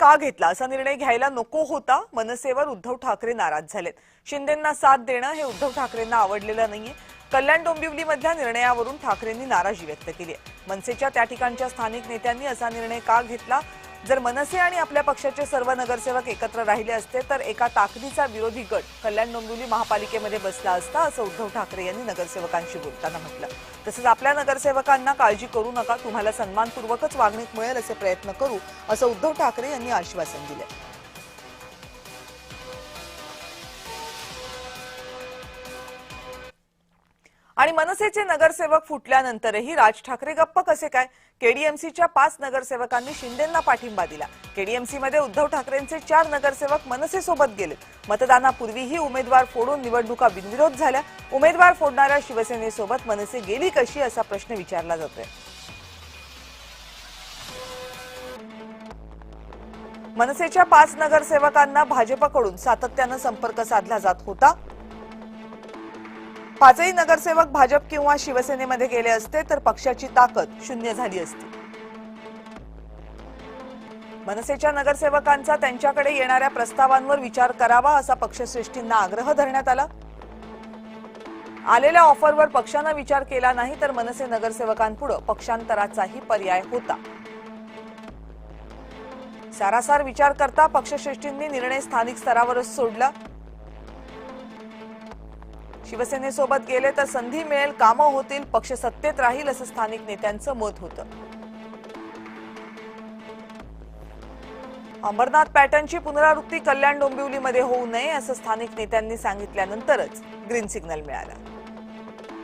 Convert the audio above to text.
का घेतला असा निर्णय घ्यायला नको होता. मनसेवर उद्धव ठाकरे नाराज झालेत. शिंदेंना साथ देणं हे उद्धव ठाकरेंना आवडलेलं नाहीये. कल्याण डोंबिवलीमधल्या निर्णयावरून ठाकरेंनी नाराजी व्यक्त केली आहे. मनसेच्या त्या ठिकाणच्या स्थानिक नेत्यांनी असा निर्णय का घेतला? जर मनसे आणि आपल्या पक्षाचे सर्व नगरसेवक एकत्र राहिले असते तर एका ताकदीचा विरोधी गट कल्याण डोंबिवली महापालिकेमध्ये बसला असता असं उद्धव ठाकरे यांनी नगरसेवकांशी बोलताना म्हटलं. तसंच आपल्या नगरसेवकांना काळजी करू नका, तुम्हाला सन्मानपूर्वकच वागणूक मिळेल असे प्रयत्न करू असं उद्धव ठाकरे यांनी आश्वासन दिले. आणि मनसेचे नगरसेवक फुटल्यानंतरही राज ठाकरे गप्प कसे काय? केडीएमसीच्या 5 नगरसेवकांनी शिंदेंना पाठिंबा दिला. केडीएमसीमध्ये उद्धव ठाकरेंचे 4 नगरसेवक मनसेसोबत गेले. मतदानापूर्वीही उमेदवार फोडून निवडणुका बिनविरोध झाल्या. उमेदवार फोडणाऱ्या शिवसेनेसोबत मनसे गेली कशी असा प्रश्न विचारला जातोय. मनसेच्या 5 नगरसेवकांना भाजपकडून सातत्यानं संपर्क साधला जात होता. 5ही नगरसेवक भाजप किंवा शिवसेनेमध्ये गेले असते तर पक्षाची ताकद शून्य झाली असती. मनसेच्या नगरसेवकांचा त्यांच्याकडे येणाऱ्या प्रस्तावांवर विचार करावा असा पक्षश्रेष्ठींना आग्रह धरण्यात आला. आलेल्या ऑफरवर पक्षाने विचार केला नाही तर मनसे नगरसेवकांपुढे पक्षांतराचाही पर्याय होता. सारासार विचार करता पक्षश्रेष्ठींनी निर्णय स्थानिक स्तरावरच सोडला. शिवसेनेसोबत गेले तर संधी मिळेल, कामं होतील, पक्ष सत्तेत राहील असं स्थानिक नेत्यांचं मत होतं. अंबरनाथ पॅटर्नची पुनरावृत्ती कल्याण डोंबिवलीमध्ये होऊ नये असं स्थानिक नेत्यांनी सांगितल्यानंतरच ग्रीन सिग्नल मिळाला.